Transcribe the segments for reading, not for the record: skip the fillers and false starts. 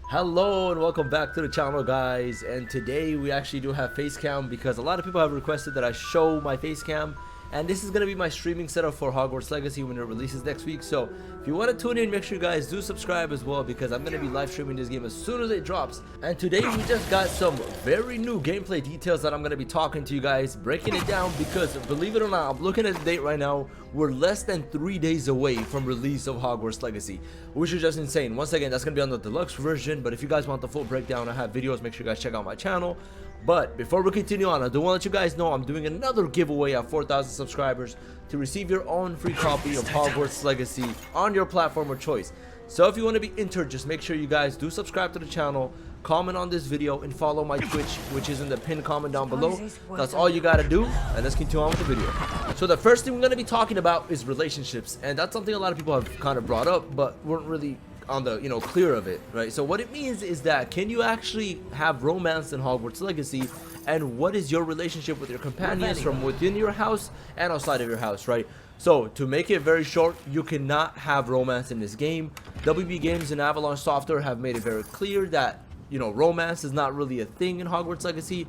Hello and welcome back to the channel, guys. And today we actually do have face cam because a lot of people have requested that I show my face cam, and this is going to be my streaming setup for Hogwarts Legacy when it releases next week. So if you want to tune in, make sure you guys do subscribe as well, because I'm going to be live streaming this game as soon as it drops. And today we just got some very new gameplay details that I'm going to be talking to you guys, breaking it down, because believe it or not, I'm looking at the date right now. We're less than 3 days away from release of Hogwarts Legacy, which is just insane. Once again, that's going to be on the deluxe version, but if you guys want the full breakdown, I have videos. Make sure you guys check out my channel. But before we continue on, I do want to let you guys know I'm doing another giveaway at 4,000 subscribers to receive your own free copy of Hogwarts Legacy on your platform of choice. So if you want to be entered, just make sure you guys do subscribe to the channel, comment on this video, and follow my Twitch, which is in the pinned comment down below. That's all you gotta do, and let's continue on with the video. So the first thing we're going to be talking about is relationships, and that's something a lot of people have kind of brought up but weren't really on the clear of it, right? So what it means is that, can you actually have romance in Hogwarts Legacy, and what is your relationship with your companions from within your house and outside of your house, right? So to make it very short, you cannot have romance in this game. WB Games and Avalanche Software have made it very clear that romance is not really a thing in Hogwarts Legacy.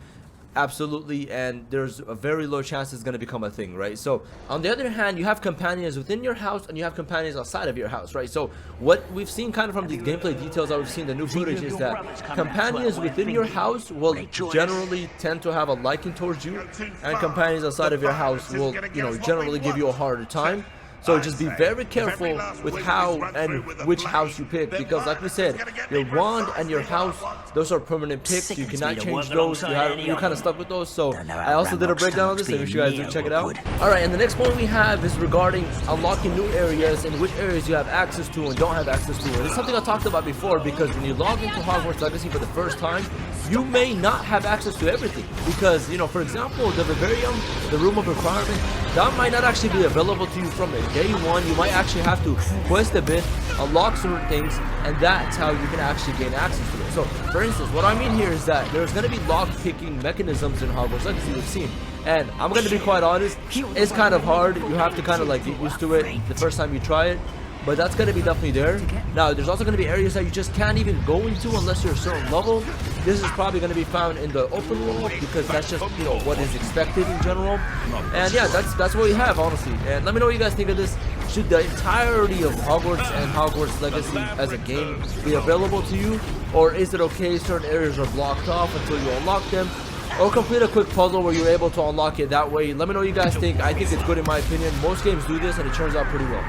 Absolutely, and there's a very low chance it's going to become a thing, right? So on the other hand, you have companions within your house and you have companions outside of your house, right? So what we've seen kind of from the gameplay details that we've seen, the new footage, is that companions within your house will generally tend to have a liking towards you, and companions outside of your house will generally give you a harder time. So just be very careful with how and which house you pick, because like we said, your wand and your house, those are permanent picks. You cannot change those. You're kind of stuck with those. So I also did a breakdown on this, so make sure you guys do check it out. Alright, and the next point we have is regarding unlocking new areas and which areas you have access to and don't have access to. And it's something I talked about before, because when you log into Hogwarts Legacy for the first time, you may not have access to everything, because for example, the Vivarium, the Room of Requirement, that might not actually be available to you from day one. You might actually have to quest a bit, unlock certain things, and that's how you can actually gain access to it. So for instance, what I mean here is that there's going to be lock picking mechanisms in Hogwarts Legacy we've seen, and I'm going to be quite honest, it's kind of hard. You have to kind of like get used to it the first time you try it, but that's going to be definitely there. Now there's also going to be areas that you just can't even go into unless you're a certain level. This is probably going to be found in the open world, because that's just what is expected in general. And yeah, that's what we have, honestly. And let me know what you guys think of this. Should the entirety of Hogwarts and Hogwarts Legacy as a game be available to you, or is it okay certain areas are blocked off until you unlock them, or complete a quick puzzle where you're able to unlock it that way? Let me know what you guys think. I think it's good in my opinion. Most games do this and it turns out pretty well.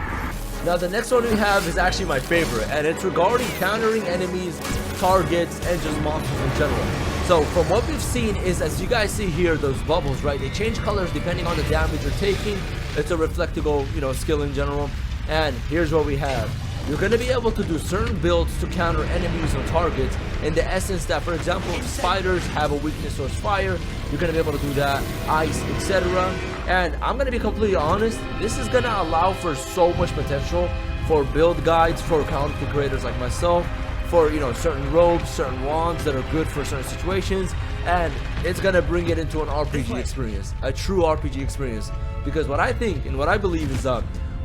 Now the next one we have is actually my favorite, and it's regarding countering enemies, targets, and just monsters in general. So from what we've seen is, as you guys see here, those bubbles, right, they change colors depending on the damage you're taking. It's a reflectible skill in general. And here's what we have. You're going to be able to do certain builds to counter enemies or targets, in the essence that, for example, if spiders have a weakness towards fire, you're going to be able to do that, ice, etc. And I'm going to be completely honest, this is going to allow for so much potential for build guides for content creators like myself, for certain robes, certain wands that are good for certain situations, and it's going to bring it into an RPG experience, a true RPG experience. Because what I think and what I believe is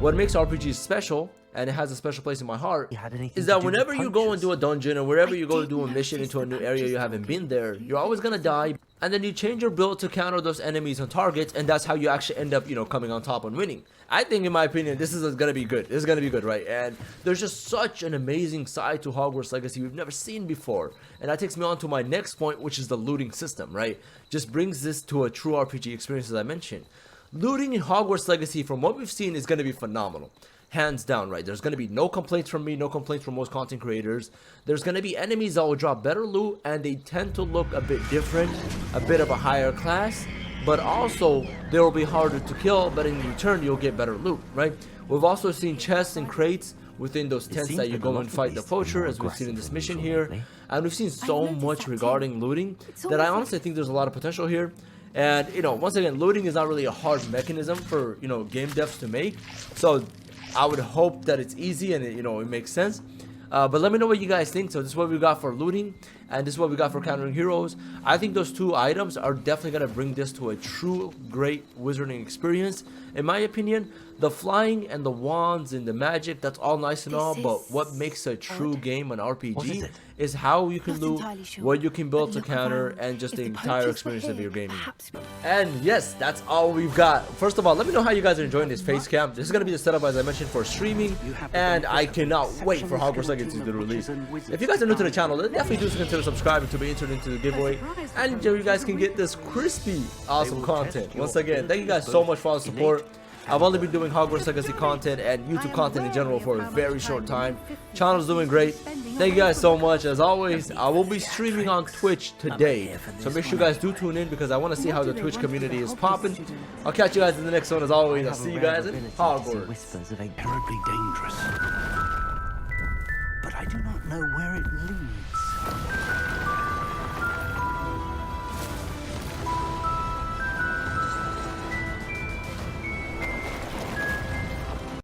what makes RPGs special, and it has a special place in my heart, is that whenever you go into a dungeon or wherever you go to do a mission into a new area you haven't been there, you're always gonna die, and then you change your build to counter those enemies and targets, and that's how you actually end up coming on top and winning. I think, in my opinion, this is gonna be good. This is gonna be good, right? And there's just such an amazing side to Hogwarts Legacy we've never seen before, and that takes me on to my next point, which is the looting system, right? Just brings this to a true RPG experience, as I mentioned. Looting in Hogwarts Legacy, from what we've seen, is going to be phenomenal. Hands down, right? There's going to be no complaints from me, no complaints from most content creators. There's going to be enemies that will drop better loot, and they tend to look a bit different, a bit of a higher class, but also they will be harder to kill, but in return you'll get better loot, right? We've also seen chests and crates within those tents that you go and fight the poacher, as we've seen in this mission here, and we've seen so much regarding looting that I honestly think there's a lot of potential here. And once again, looting is not really a hard mechanism for game devs to make, so I would hope that it's easy and it makes sense. But let me know what you guys think. So this is what we got for looting, and this is what we got for countering heroes. I think those two items are definitely going to bring this to a true great wizarding experience, in my opinion. The flying and the wands and the magic, that's all nice and all, but what makes a true game an RPG is how you can loot, what you can build to counter, and just the entire experience of your gaming. And yes, that's all we've got. First of all, let me know how you guys are enjoying this face cam. This is going to be the setup, as I mentioned, for streaming, and I cannot wait for Hogwarts Legacy to release. If you guys are new to the channel, then definitely do consider subscribing to be entered into the giveaway, and you guys can get this crispy, awesome content. Once again, thank you guys so much for all the support. I've only been doing Hogwarts Legacy content and YouTube content in general for a very short time. Channel's doing great. Thank you guys so much. As always, I will be streaming on Twitch today, so make sure you guys do tune in because I want to see how the Twitch community is popping. I'll catch you guys in the next one. As always, I'll see you guys in Hogwarts. Terribly dangerous, but I do not know where it leads.